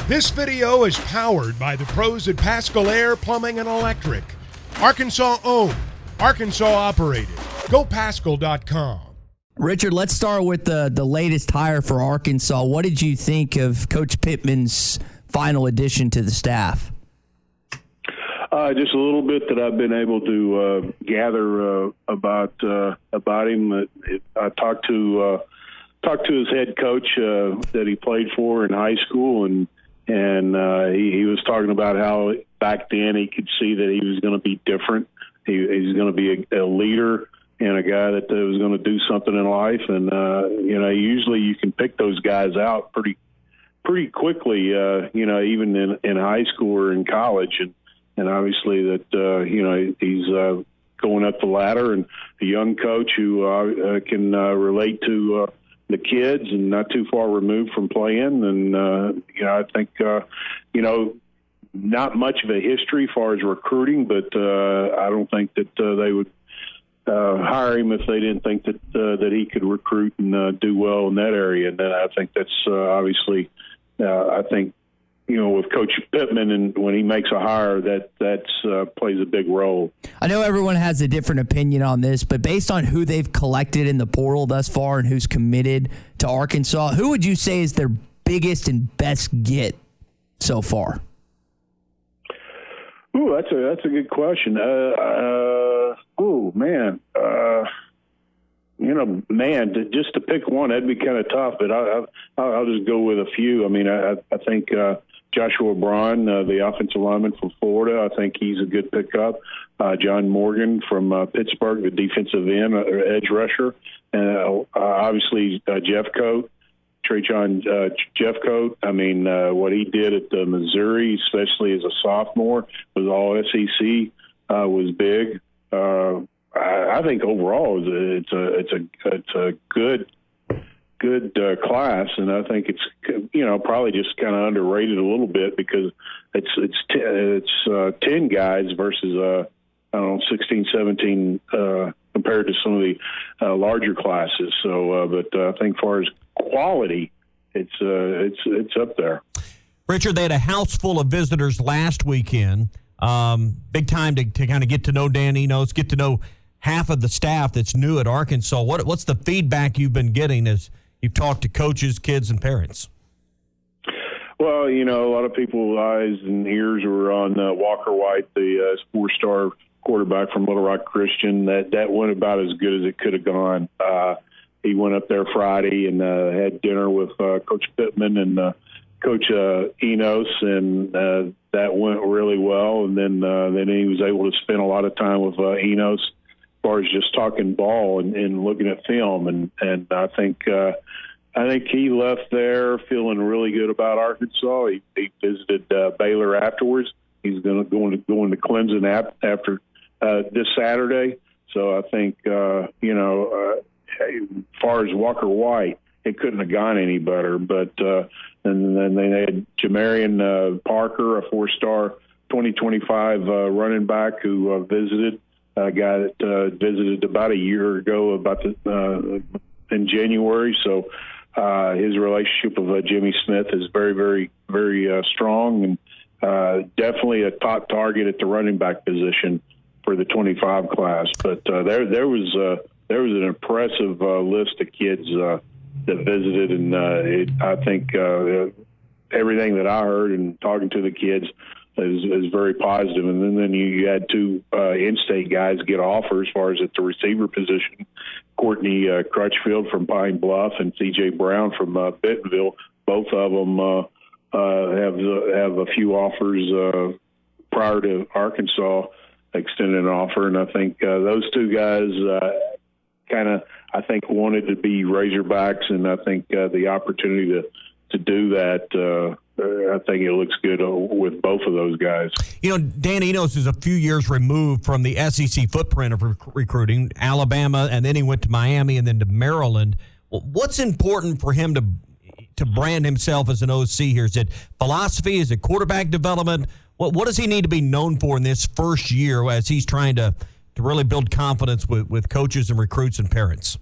This video is powered by the pros at Pascal Air Plumbing and Electric. Arkansas owned, Arkansas operated. GoPascal.com. Richard, let's start with the latest hire for Arkansas. What did you think of Coach Pittman's final addition to the staff? Just a little bit that I've been able to gather about him. I talked to his head coach that he played for in high school, and he was talking about how back then he could see that he was going to be different. He's going to be a leader and a guy that was going to do something in life. And usually you can pick those guys out pretty quickly. Even in high school or in college, and obviously that he's going up the ladder, and a young coach who can relate to the kids and not too far removed from playing. And, I think, not much of a history as far as recruiting, but I don't think that they would hire him if they didn't think that he could recruit and do well in that area. And then I think that's obviously, with Coach Pittman, and when he makes a hire, that plays a big role. I know everyone has a different opinion on this, but based on who they've collected in the portal thus far and who's committed to Arkansas, who would you say is their biggest and best get so far? Ooh, that's a good question. Just to pick one, that'd be kind of tough. But I'll just go with a few. I mean, I think Joshua Braun, the offensive lineman from Florida, I think he's a good pickup. John Morgan from Pittsburgh, the defensive end, edge rusher, and obviously Jeffcoat. Trajan Jeffcoat, I mean, what he did at Missouri, especially as a sophomore, was all SEC, was big. I think overall it's a good class, and I think it's probably just kind of underrated a little bit because it's 10 guys versus 16, 17 compared to some of the larger classes. So, but I think as far as quality, it's up there. Richard, they had a house full of visitors last weekend. Big time to kind of get to know Dan Enos, get to know half of the staff that's new at Arkansas. What's the feedback you've been getting as you've talked to coaches, kids, and parents? Well, a lot of people's eyes and ears were on Walker White, the four-star quarterback from Little Rock Christian. That went about as good as it could have gone. He went up there Friday and had dinner with Coach Pittman and Coach Enos, and that went really well. And then he was able to spend a lot of time with Enos as far as just talking ball and looking at film. And I think he left there feeling really good about Arkansas. He visited Baylor afterwards. He's going to Clemson after this Saturday. So I think as far as Walker White, it couldn't have gone any better. But and then they had Jamarian Parker, a four-star 2025 running back who visited. A guy that visited about a year ago, in January. So his relationship with Jimmy Smith is very, very, very strong, and definitely a top target at the running back position for the 25 class. But there was an impressive list of kids that visited, and I think everything that I heard and talking to the kids is very positive. And then you had two in-state guys get offers as far as at the receiver position. Courtney Crutchfield from Pine Bluff and C.J. Brown from Bentonville. Both of them have a few offers prior to Arkansas extending an offer. And I think those two guys wanted to be Razorbacks, and I think the opportunity to do that, I think it looks good with both of those guys. Dan Enos is a few years removed from the SEC footprint of recruiting, Alabama, and then he went to Miami and then to Maryland. What's important for him to brand himself as an OC here? Is it philosophy? Is it quarterback development? What does he need to be known for in this first year as he's trying to really build confidence with coaches and recruits and parents?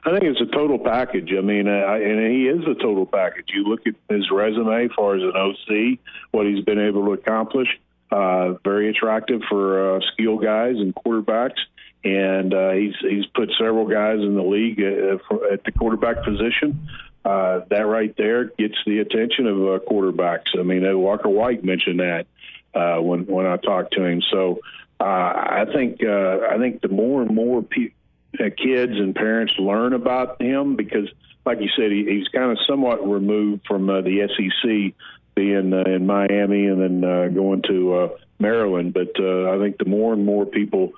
I think it's a total package. I mean, and he is a total package. You look at his resume as far as an OC, what he's been able to accomplish. Very attractive for skill guys and quarterbacks, and he's put several guys in the league at the quarterback position. That right there gets the attention of quarterbacks. I mean, Walker White mentioned that when I talked to him. So I think the more and more kids and parents learn about him, because, like you said, he's kind of somewhat removed from the SEC, being in Miami and then going to Maryland. But I think the more and more people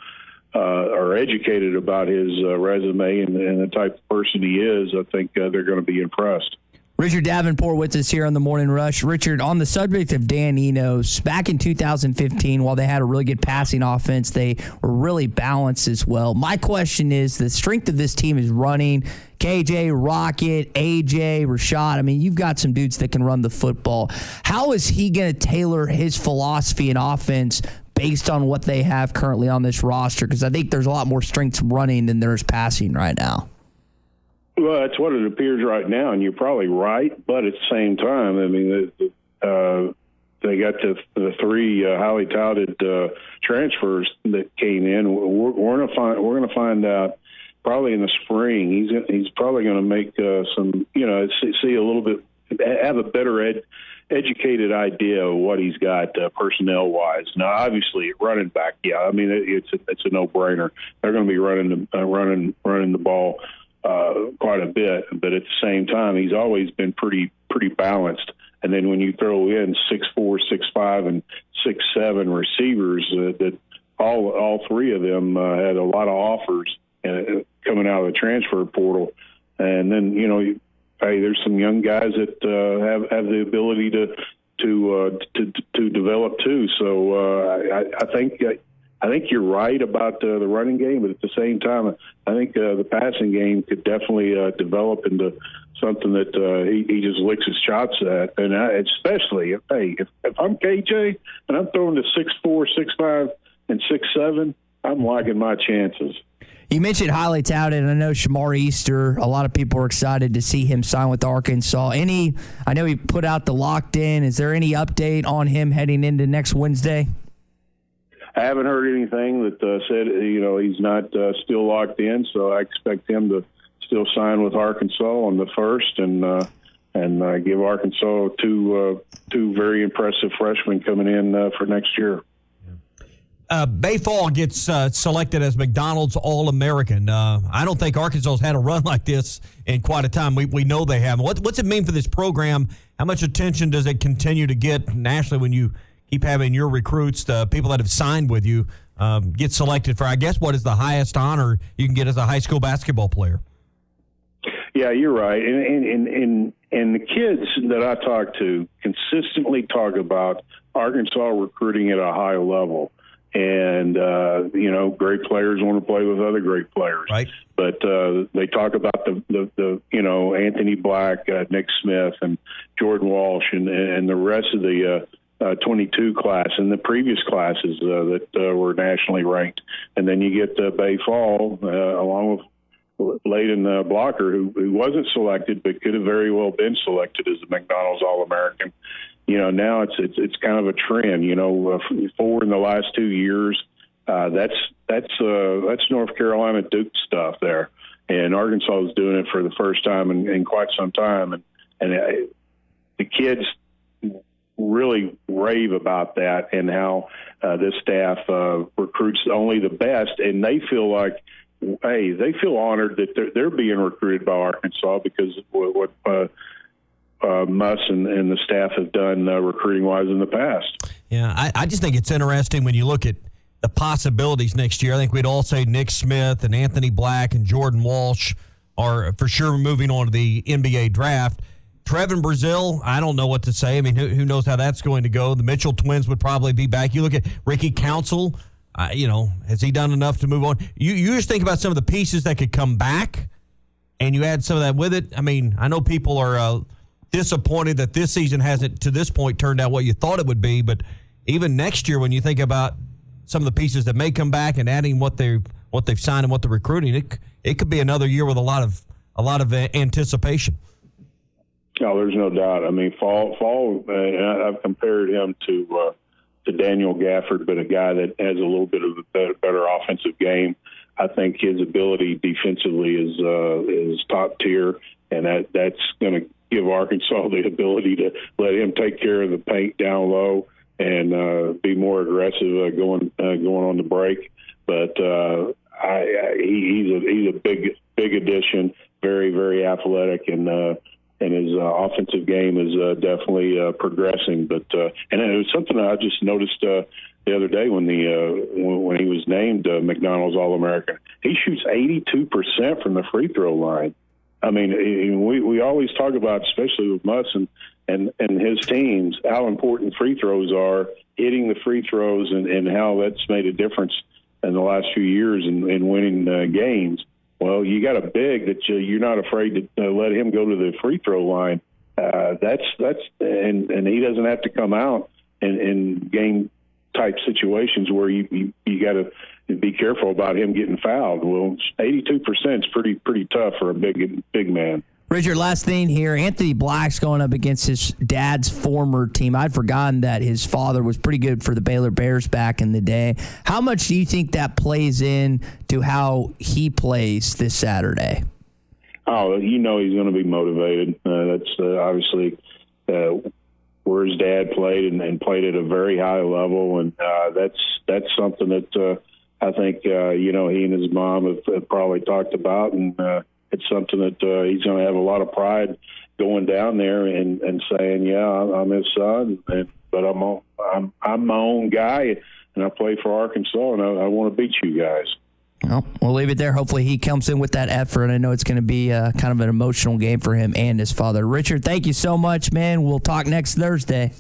are educated about his resume and the type of person he is, I think they're going to be impressed. Richard Davenport with us here on the Morning Rush. Richard, on the subject of Dan Enos, back in 2015, while they had a really good passing offense, they were really balanced as well. My question is, the strength of this team is running. KJ, Rocket, AJ, Rashad. I mean, you've got some dudes that can run the football. How is he going to tailor his philosophy and offense based on what they have currently on this roster? Because I think there's a lot more strengths running than there is passing right now. Well, that's what it appears right now, and you're probably right. But at the same time, I mean, they got the three highly touted transfers that came in. We're going to find out probably in the spring. He's probably going to make some, see a little bit, have a better educated idea of what he's got personnel wise. Now, obviously, at running back, yeah, I mean it's a no brainer. They're going to be running the ball quite a bit, but at the same time, he's always been pretty balanced. And then when you throw in 6'4", 6'5", and 6'7" receivers, that all three of them had a lot of offers coming out of the transfer portal. And then there's some young guys that have the ability to develop too. So I think you're right about the running game, but at the same time, I think the passing game could definitely develop into something that he just licks his chops at. And especially, if I'm KJ and I'm throwing to 6'4", 6'5", and 6'7", I'm liking my chances. You mentioned highly touted, and I know Shemar Easter, a lot of people are excited to see him sign with Arkansas. I know he put out the locked in. Is there any update on him heading into next Wednesday? I haven't heard anything that said, he's not still locked in, so I expect him to still sign with Arkansas on the 1st and give Arkansas two very impressive freshmen coming in for next year. Bayfall gets selected as McDonald's All-American. I don't think Arkansas's had a run like this in quite a time. We know they have. What's it mean for this program? How much attention does it continue to get nationally when you keep having your recruits, the people that have signed with you, get selected for, I guess, what is the highest honor you can get as a high school basketball player? Yeah, you're right. And the kids that I talk to consistently talk about Arkansas recruiting at a high level. And, great players want to play with other great players. Right. But they talk about the Anthony Black, Nick Smith, and Jordan Walsh, and the rest of the 22 class and the previous classes that were nationally ranked. And then you get Bayfall along with Layden Blocker, who wasn't selected but could have very well been selected as a McDonald's All-American. Now it's kind of a trend. 4 in the last 2 years. That's North Carolina Duke stuff there, and Arkansas is doing it for the first time in quite some time, and the kids really rave about that and how this staff recruits only the best, and they feel like, they feel honored that they're being recruited by Arkansas because what Muss and the staff have done recruiting-wise in the past. Yeah, I just think it's interesting when you look at the possibilities next year. I think we'd all say Nick Smith and Anthony Black and Jordan Walsh are for sure moving on to the NBA draft. Trevin Brazile, I don't know what to say. I mean, who knows how that's going to go. The Mitchell twins would probably be back. You look at Ricky Council, has he done enough to move on? You just think about some of the pieces that could come back, and you add some of that with it. I mean, I know people are disappointed that this season hasn't, to this point, turned out what you thought it would be, but even next year, when you think about some of the pieces that may come back and adding what they've signed and what they're recruiting, it could be another year with a lot of anticipation. No, there's no doubt. I mean, Fall. I've compared him to Daniel Gafford, but a guy that has a little bit of a better offensive game. I think his ability defensively is top tier, and that's going to give Arkansas the ability to let him take care of the paint down low and be more aggressive going on the break. But he's a big addition, very, very athletic, and his offensive game is definitely progressing. But and it was something I just noticed the other day when he was named McDonald's All-American. He shoots 82% from the free throw line. I mean, we always talk about, especially with Muss and his teams, how important free throws are, hitting the free throws, and how that's made a difference in the last few years in winning games. Well, you got a big that you're not afraid to let him go to the free throw line. And he doesn't have to come out in game type situations where you got to be careful about him getting fouled. Well, 82% is pretty tough for a big man. Richard, last thing here. Anthony Black's going up against his dad's former team. I'd forgotten that his father was pretty good for the Baylor Bears back in the day. How much do you think that plays in to how he plays this Saturday? Oh, he's going to be motivated. That's obviously where his dad played and played at a very high level, and that's something that I think he and his mom have probably talked about, and it's something that he's going to have a lot of pride going down there and saying, yeah, I'm his son, but I'm my own guy, and I play for Arkansas, and I want to beat you guys. Well, we'll leave it there. Hopefully he comes in with that effort. I know it's going to be kind of an emotional game for him and his father. Richard, thank you so much, man. We'll talk next Thursday.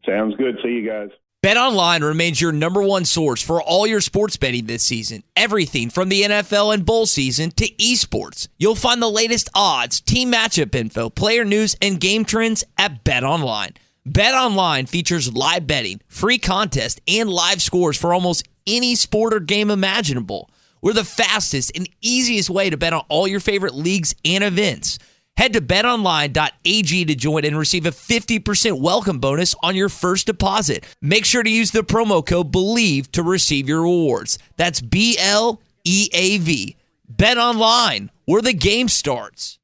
Sounds good. See you guys. BetOnline remains your number one source for all your sports betting this season. Everything from the NFL and bowl season to esports. You'll find the latest odds, team matchup info, player news, and game trends at BetOnline. BetOnline features live betting, free contests, and live scores for almost any sport or game imaginable. We're the fastest and easiest way to bet on all your favorite leagues and events. Head to betonline.ag to join and receive a 50% welcome bonus on your first deposit. Make sure to use the promo code BELIEVE to receive your rewards. That's BLEAV. Bet Online, where the game starts.